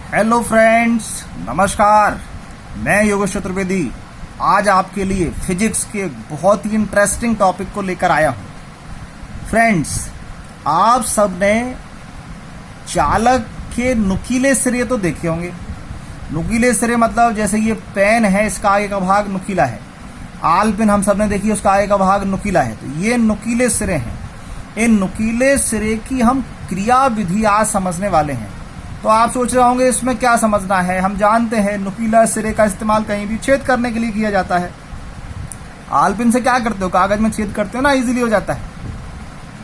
Hello friends, नमस्कार। मैं योगेश चतुर्वेदी आज आपके लिए फिजिक्स के बहुत ही इंटरेस्टिंग टॉपिक को लेकर आया हूं। फ्रेंड्स, आप सबने चालक के नुकीले सिरे तो देखे होंगे। नुकीले सिरे मतलब जैसे ये पेन है, इसका आगे का भाग नुकीला है। आल पेन हम सबने देखी, उसका आगे का भाग नुकीला है। तो ये नुकीले सिरे हैं। इन नुकीले सिरे की हम क्रिया विधि आज समझने वाले हैं। तो आप सोच रहे होंगे इसमें क्या समझना है। हम जानते हैं नुकीला सिरे का इस्तेमाल कहीं भी छेद करने के लिए किया जाता है। आल पेन से क्या करते हो, कागज में छेद करते हो ना, इजीली हो जाता है।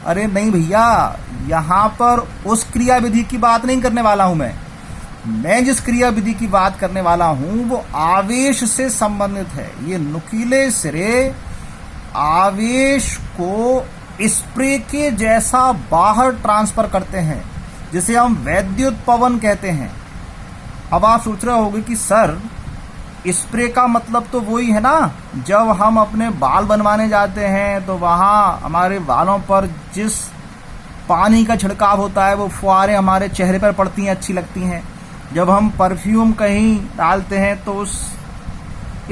अरे नहीं भैया, यहाँ पर उस क्रिया विधि की बात नहीं करने वाला हूं मैं जिस क्रिया विधि की बात करने वाला हूं वो आवेश से संबंधित है। ये नुकीले सिरे आवेश को स्प्रे के जैसा बाहर ट्रांसफर करते हैं, जिसे हम वैद्युत पवन कहते हैं। अब आप सोच रहे होंगे कि सर, स्प्रे का मतलब तो वही है ना, जब हम अपने बाल बनवाने जाते हैं तो वहाँ हमारे बालों पर जिस पानी का छिड़काव होता है वो फुहारें हमारे चेहरे पर पड़ती हैं, अच्छी लगती हैं। जब हम परफ्यूम कहीं डालते हैं तो उस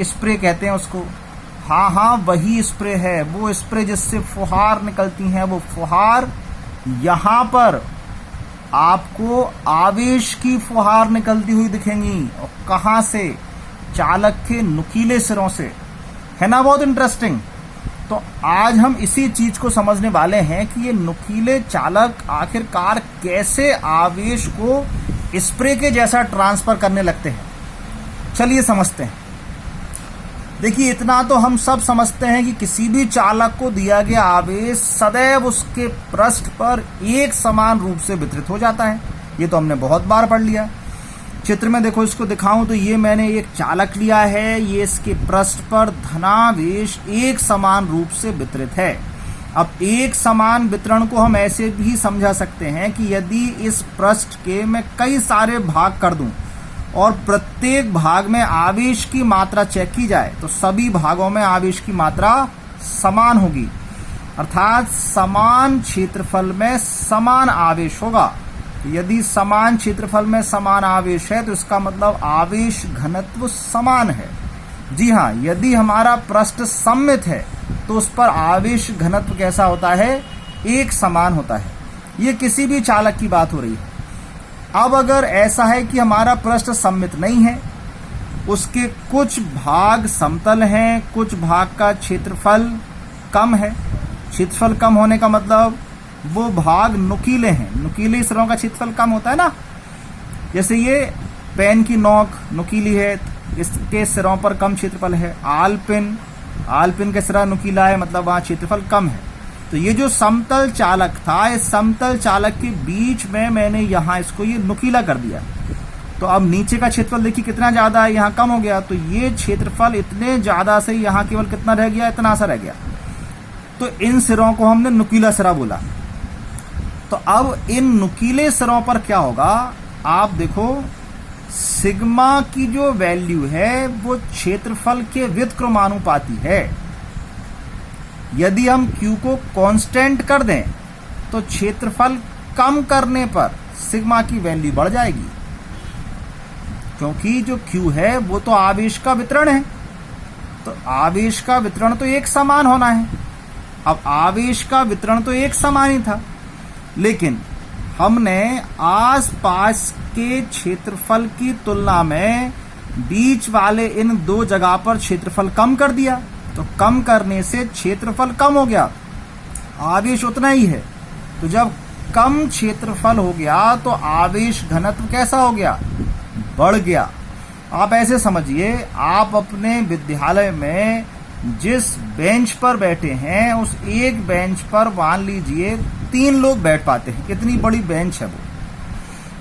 स्प्रे कहते हैं उसको। हाँ, वही स्प्रे है। वो स्प्रे जिससे फुहार निकलती हैं, वो फुहार यहाँ पर आपको आवेश की फुहार निकलती हुई दिखेंगी। और कहाँ से? चालक के नुकीले सिरों से। है ना बहुत इंटरेस्टिंग। तो आज हम इसी चीज को समझने वाले हैं कि ये नुकीले चालक आखिरकार कैसे आवेश को स्प्रे के जैसा ट्रांसफर करने लगते हैं। चलिए समझते हैं। देखिए, इतना तो हम सब समझते हैं कि किसी भी चालक को दिया गया आवेश सदैव उसके पृष्ठ पर एक समान रूप से वितरित हो जाता है। ये तो हमने बहुत बार पढ़ लिया। चित्र में देखो, इसको दिखाऊं तो ये मैंने एक चालक लिया है। ये इसके पृष्ठ पर धनावेश एक समान रूप से वितरित है। अब एक समान वितरण को हम ऐसे भी समझा सकते हैं कि यदि इस पृष्ठ के मैं कई सारे भाग कर दूं और प्रत्येक भाग में आवेश की मात्रा चेक की जाए तो सभी भागों में आवेश की मात्रा समान होगी, अर्थात समान क्षेत्रफल में समान आवेश होगा। यदि समान क्षेत्रफल में समान आवेश है तो इसका मतलब आवेश घनत्व समान है। जी हाँ, यदि हमारा पृष्ठ सममित है तो उस पर आवेश घनत्व कैसा होता है? एक समान होता है। ये किसी भी चालक की बात हो रही है। अब अगर ऐसा है कि हमारा पृष्ठ सममित नहीं है, उसके कुछ भाग समतल हैं, कुछ भाग का क्षेत्रफल कम है। क्षेत्रफल कम होने का मतलब वो भाग नुकीले हैं। नुकीले सिरों का क्षेत्रफल कम होता है ना। जैसे ये पेन की नोक नुकीली है, इसके सिरों पर कम क्षेत्रफल है। आल पेन का सिरा नुकीला है, मतलब वहाँ क्षेत्रफल कम है। तो ये जो समतल चालक था, इस समतल चालक के बीच में मैंने यहाँ इसको ये नुकीला कर दिया। तो अब नीचे का क्षेत्रफल देखिए कितना ज्यादा है, यहाँ कम हो गया। तो ये क्षेत्रफल इतने ज्यादा से यहाँ केवल कितना रह गया? इतना सा रह गया। तो इन सिरों को हमने नुकीला सिरा बोला। तो अब इन नुकीले सिरों पर क्या होगा? आप देखो, सिग्मा की जो वैल्यू है वो क्षेत्रफल के व्युत्क्रमानुपाती है। यदि हम Q को कांस्टेंट कर दें तो क्षेत्रफल कम करने पर सिग्मा की वैल्यू बढ़ जाएगी, क्योंकि जो Q है वो तो आवेश का वितरण है। तो आवेश का वितरण तो एक समान होना है। अब आवेश का वितरण तो एक समान ही था, लेकिन हमने आसपास के क्षेत्रफल की तुलना में बीच वाले इन दो जगह पर क्षेत्रफल कम कर दिया। तो कम करने से क्षेत्रफल कम हो गया, आवेश उतना ही है। तो जब कम क्षेत्रफल हो गया तो आवेश घनत्व कैसा हो गया? बढ़ गया। आप ऐसे समझिए, आप अपने विद्यालय में जिस बेंच पर बैठे हैं उस एक बेंच पर मान लीजिए 3 लोग बैठ पाते हैं। कितनी बड़ी बेंच है वो।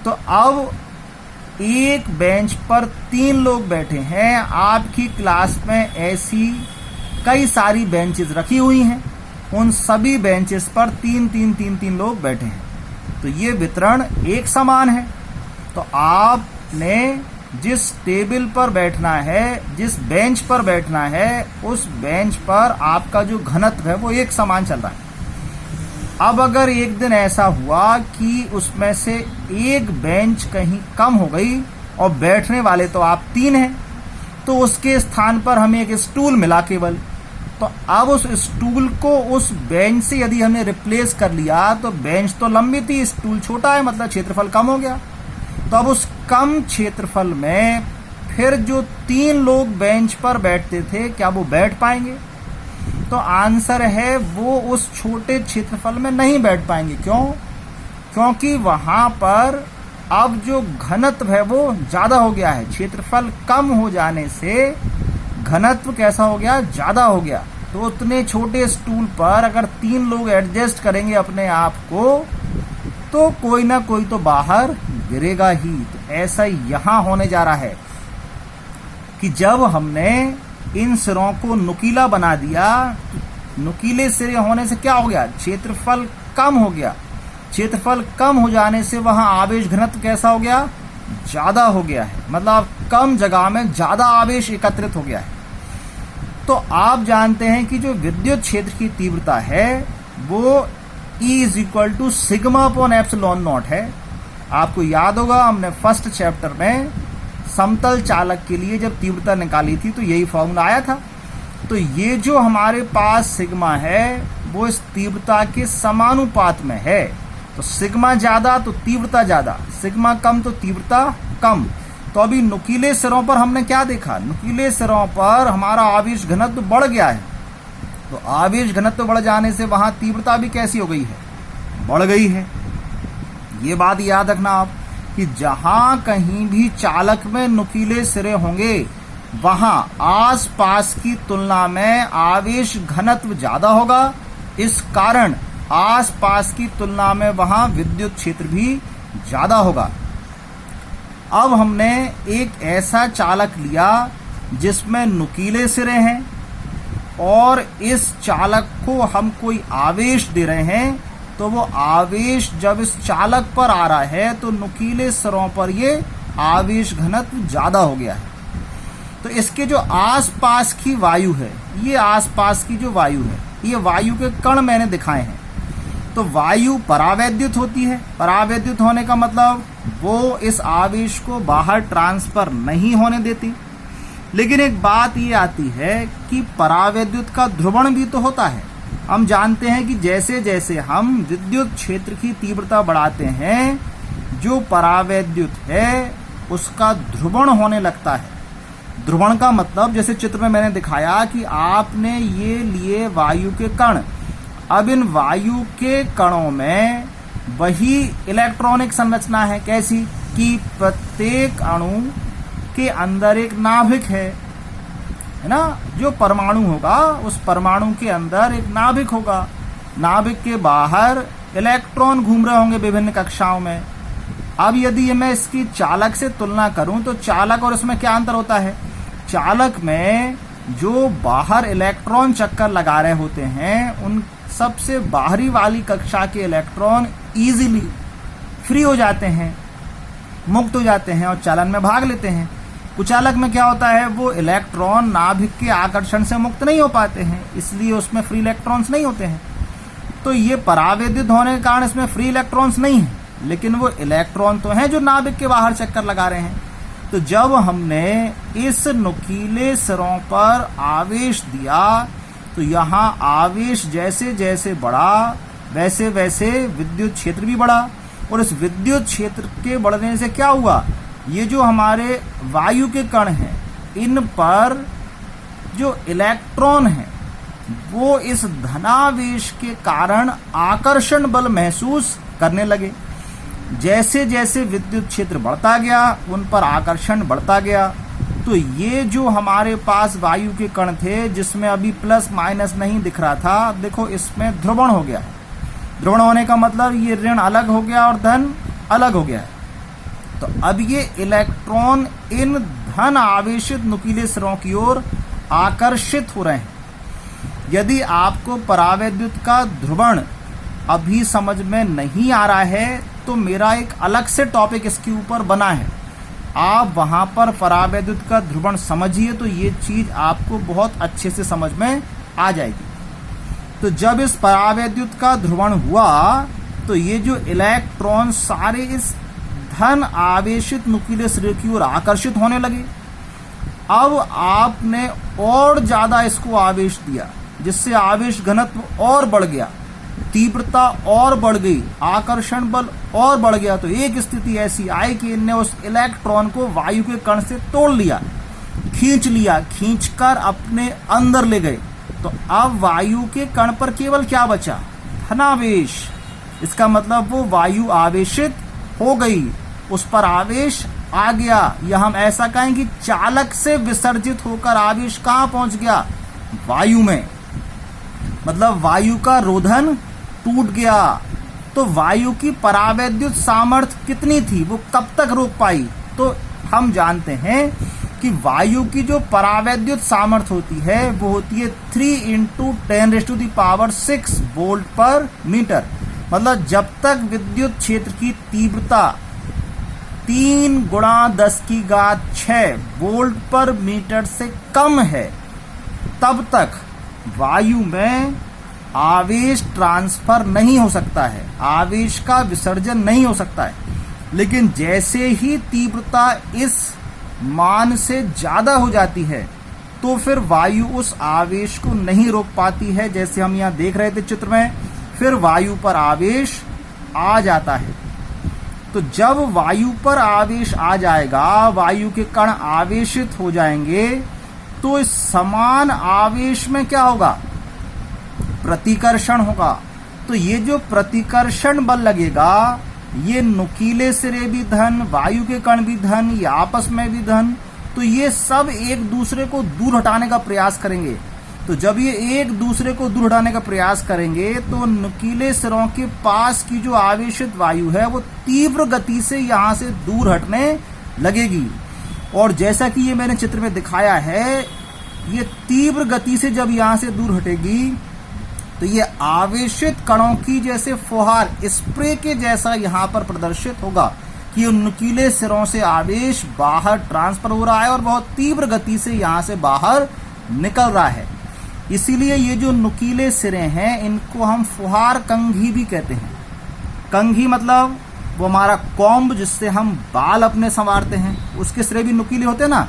तो अब एक बेंच पर 3 लोग बैठे हैं। आपकी क्लास में ऐसी कई सारी बेंचेस रखी हुई हैं, उन सभी बेंचेस पर 3 लोग बैठे हैं। तो ये वितरण एक समान है। तो आपने जिस टेबल पर बैठना है, जिस बेंच पर बैठना है, उस बेंच पर आपका जो घनत्व है वो एक समान चल रहा है। अब अगर एक दिन ऐसा हुआ कि उसमें से एक बेंच कहीं कम हो गई और बैठने वाले तो आप 3 हैं, तो उसके स्थान पर हमें एक स्टूल मिला केवल। तो अब उस स्टूल को उस बेंच से यदि हमने रिप्लेस कर लिया तो बेंच तो लंबी थी, स्टूल छोटा है, मतलब क्षेत्रफल कम हो गया। तो अब उस कम क्षेत्रफल में फिर जो 3 लोग बेंच पर बैठते थे, क्या वो बैठ पाएंगे? तो आंसर है वो उस छोटे क्षेत्रफल में नहीं बैठ पाएंगे। क्यों? क्योंकि वहां पर अब जो घनत्व है वो ज्यादा हो गया है। क्षेत्रफल कम हो जाने से घनत्व कैसा हो गया? ज्यादा हो गया। तो उतने छोटे स्टूल पर अगर 3 लोग एडजस्ट करेंगे अपने आप को, तो कोई ना कोई तो बाहर गिरेगा ही। तो ऐसा यहां होने जा रहा है कि जब हमने इन सिरों को नुकीला बना दिया, नुकीले सिरे होने से क्या हो गया? क्षेत्रफल कम हो गया। क्षेत्रफल कम हो जाने से वहां आवेश घनत्व कैसा हो गया? ज्यादा हो गया है। मतलब कम जगह में ज्यादा आवेश एकत्रित हो गया है। तो आप जानते हैं कि जो विद्युत क्षेत्र की तीव्रता है वो E = σ/ε0 है। आपको याद होगा हमने फर्स्ट चैप्टर में समतल चालक के लिए जब तीव्रता निकाली थी तो यही फॉर्मूला आया था। तो ये जो हमारे पास सिग्मा है वो इस तीव्रता के समानुपात में है। तो सिग्मा ज्यादा तो तीव्रता ज्यादा, सिग्मा कम तो तीव्रता कम। तो अभी नुकीले सिरों पर हमने क्या देखा? नुकीले सिरों पर हमारा आवेश घनत्व बढ़ गया है। तो आवेश घनत्व बढ़ जाने से वहां तीव्रता भी कैसी हो गई है? बढ़ गई है। ये बात याद रखना आप कि जहां कहीं भी चालक में नुकीले सिरे होंगे वहां आसपास की तुलना में आवेश घनत्व ज्यादा होगा। इस कारण आसपास की तुलना में वहां विद्युत क्षेत्र भी ज्यादा होगा। अब हमने एक ऐसा चालक लिया जिसमें नुकीले सिरे हैं और इस चालक को हम कोई आवेश दे रहे हैं, तो वो आवेश जब इस चालक पर आ रहा है तो नुकीले सिरों पर ये आवेश घनत्व ज्यादा हो गया है। तो इसके जो आसपास की वायु है, ये आसपास की जो वायु है, ये वायु के कण मैंने दिखाए हैं। तो वायु परावैद्युत होती है। परावैद्युत होने का मतलब वो इस आवेश को बाहर ट्रांसफर नहीं होने देती। लेकिन एक बात ये आती है कि परावैद्युत का ध्रुवण भी तो होता है। हम जानते हैं कि जैसे जैसे हम विद्युत क्षेत्र की तीव्रता बढ़ाते हैं, जो परावैद्युत है उसका ध्रुवण होने लगता है। ध्रुवण का मतलब जैसे चित्र में मैंने दिखाया कि आपने ये लिए वायु के कण। अब इन वायु के कणों में वही इलेक्ट्रॉनिक संरचना है। कैसी? कि प्रत्येक अणु के अंदर एक नाभिक है ना? जो परमाणु होगा उस परमाणु के अंदर एक नाभिक होगा। नाभिक के बाहर इलेक्ट्रॉन घूम रहे होंगे विभिन्न कक्षाओं में। अब यदि मैं इसकी चालक से तुलना करूं तो चालक और इसमें क्या अंतर होता है? चालक में जो बाहर इलेक्ट्रॉन चक्कर लगा रहे होते हैं उन सबसे बाहरी वाली कक्षा के इलेक्ट्रॉन इजीली फ्री हो जाते हैं, मुक्त हो जाते हैं और चालन में भाग लेते हैं। कुचालक में क्या होता है? वो इलेक्ट्रॉन नाभिक के आकर्षण से मुक्त नहीं हो पाते हैं, इसलिए उसमें फ्री इलेक्ट्रॉन्स नहीं होते हैं। तो ये परावैद्युत होने के कारण इसमें फ्री इलेक्ट्रॉन्स नहीं है, लेकिन वो इलेक्ट्रॉन तो हैं जो नाभिक के बाहर चक्कर लगा रहे हैं। तो जब हमने इस नुकीले सिरों पर आवेश दिया तो यहाँ आवेश जैसे जैसे बढ़ा वैसे वैसे विद्युत क्षेत्र भी बढ़ा। और इस विद्युत क्षेत्र के बढ़ने से क्या हुआ? ये जो हमारे वायु के कण हैं इन पर जो इलेक्ट्रॉन है वो इस धनावेश के कारण आकर्षण बल महसूस करने लगे। जैसे जैसे विद्युत क्षेत्र बढ़ता गया उन पर आकर्षण बढ़ता गया। तो ये जो हमारे पास वायु के कण थे जिसमें अभी प्लस माइनस नहीं दिख रहा था, देखो इसमें ध्रुवण हो गया। ध्रुवण होने का मतलब ये ऋण अलग हो गया और धन अलग हो गया। तो अब ये इलेक्ट्रॉन इन धन आवेशित नुकीले सिरों की ओर आकर्षित हो रहे हैं। यदि आपको परावैद्युत का ध्रुवण अभी समझ में नहीं आ रहा है तो मेरा एक अलग से टॉपिक इसके ऊपर बना है, आप वहां पर परावैद्युत का ध्रुवण समझिए तो ये चीज आपको बहुत अच्छे से समझ में आ जाएगी। तो जब इस परावैद्युत का ध्रुवण हुआ तो ये जो इलेक्ट्रॉन सारे इस धन आवेशित नुकीले सिरे की ओर आकर्षित होने लगे। अब आपने और ज्यादा इसको आवेश दिया, जिससे आवेश घनत्व और बढ़ गया, तीव्रता और बढ़ गई, आकर्षण बल और बढ़ गया। तो एक स्थिति ऐसी आई कि इनने उस इलेक्ट्रॉन को वायु के कण से तोड़ लिया, खींचकर अपने अंदर ले गए। तो अब वायु के कण पर केवल क्या बचा? धनावेश। इसका मतलब वो वायु आवेशित हो गई, उस पर आवेश आ गया, या हम ऐसा कहें कि चालक से विसर्जित होकर आवेश कहां पहुंच गया? वायु में। मतलब वायु का रोधन टूट गया। तो वायु की परावैद्युत सामर्थ्य कितनी थी, वो कब तक रोक पाई? तो हम जानते हैं कि वायु की जो परावैद्युत सामर्थ्य होती है वो होती है 3 × 10⁶ वोल्ट पर मीटर। मतलब जब तक विद्युत क्षेत्र की तीव्रता 3 × 10⁶ वोल्ट पर मीटर से कम है, तब तक वायु में आवेश ट्रांसफर नहीं हो सकता है, आवेश का विसर्जन नहीं हो सकता है। लेकिन जैसे ही तीव्रता इस मान से ज्यादा हो जाती है तो फिर वायु उस आवेश को नहीं रोक पाती है। जैसे हम यहाँ देख रहे थे चित्र में, फिर वायु पर आवेश आ जाता है। तो जब वायु पर आवेश आ जाएगा, वायु के कण आवेशित हो जाएंगे, तो इस समान आवेश में क्या होगा? प्रतिकर्षण होगा। तो ये जो प्रतिकर्षण बल लगेगा, ये नुकीले सिरे भी धन, वायु के कण भी धन, ये आपस में भी धन, तो ये सब एक दूसरे को दूर हटाने का प्रयास करेंगे। तो जब ये एक दूसरे को दूर हटाने का प्रयास करेंगे तो नुकीले सिरों के पास की जो आवेशित वायु है वो तीव्र गति से यहाँ से दूर हटने लगेगी। और जैसा कि ये मैंने चित्र में दिखाया है, ये तीव्र गति से जब यहाँ से दूर हटेगी तो ये आवेशित कणों की जैसे फुहार, स्प्रे के जैसा यहाँ पर प्रदर्शित होगा कि उन नुकीले सिरों से आवेश बाहर ट्रांसफर हो रहा है और बहुत तीव्र गति से यहाँ से बाहर निकल रहा है। इसीलिए ये जो नुकीले सिरे हैं, इनको हम फुहार कंघी भी कहते हैं। कंघी मतलब वो हमारा कॉम्ब, जिससे हम बाल अपने संवारते हैं, उसके सिरे भी नुकीले होते हैं ना।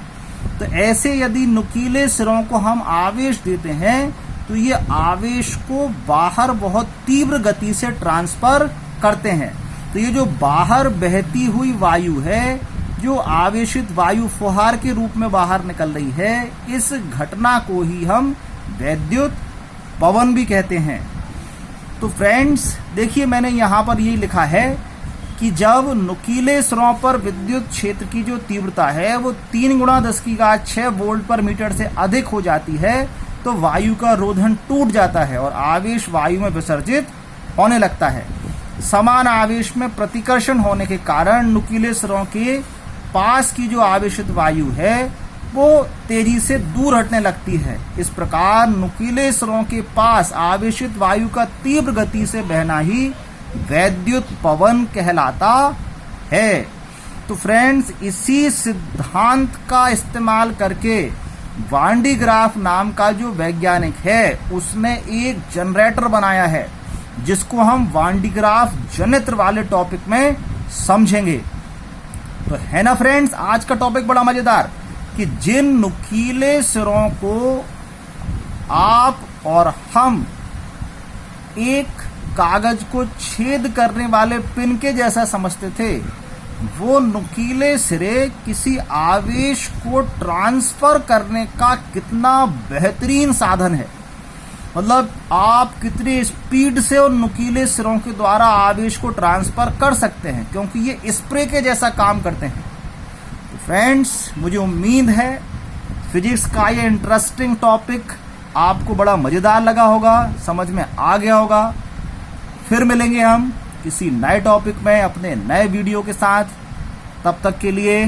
तो ऐसे यदि नुकीले सिरों को हम आवेश देते हैं तो ये आवेश को बाहर बहुत तीव्र गति से ट्रांसफर करते हैं। तो ये जो बाहर बहती हुई वायु है, जो आवेशित वायु फुहार के रूप में बाहर निकल रही है, इस घटना को ही हम वैद्युत पवन भी कहते हैं। तो फ्रेंड्स देखिए, मैंने यहाँ पर ये लिखा है कि जब नुकीले सिरों पर विद्युत क्षेत्र की जो तीव्रता है वो 3 × 10⁶ वोल्ट पर मीटर से अधिक हो जाती है तो वायु का रोधन टूट जाता है और आवेश वायु में विसर्जित होने लगता है। समान आवेश में प्रतिकर्षण होने के कारण नुकीले सिरों के पास की जो आवेशित वायु है वो तेजी से दूर हटने लगती है। इस प्रकार नुकीले सिरों के पास आवेशित वायु का तीव्र गति से बहना ही वैद्युत पवन कहलाता है। तो फ्रेंड्स, इसी सिद्धांत का इस्तेमाल करके वान डी ग्राफ नाम का जो वैज्ञानिक है, उसने एक जनरेटर बनाया है जिसको हम वान डी ग्राफ जनित्र वाले टॉपिक में समझेंगे। तो है ना फ्रेंड्स, आज का टॉपिक बड़ा मजेदार कि जिन नुकीले सिरों को आप और हम एक कागज को छेद करने वाले पिन के जैसा समझते थे, वो नुकीले सिरे किसी आवेश को ट्रांसफर करने का कितना बेहतरीन साधन है। मतलब आप कितनी स्पीड से उन नुकीले सिरों के द्वारा आवेश को ट्रांसफर कर सकते हैं, क्योंकि ये स्प्रे के जैसा काम करते हैं। तो फ्रेंड्स, मुझे उम्मीद है फिजिक्स का ये इंटरेस्टिंग टॉपिक आपको बड़ा मजेदार लगा होगा, समझ में आ गया होगा। फिर मिलेंगे हम किसी नए टॉपिक में अपने नए वीडियो के साथ। तब तक के लिए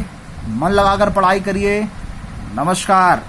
मन लगाकर पढ़ाई करिए। नमस्कार।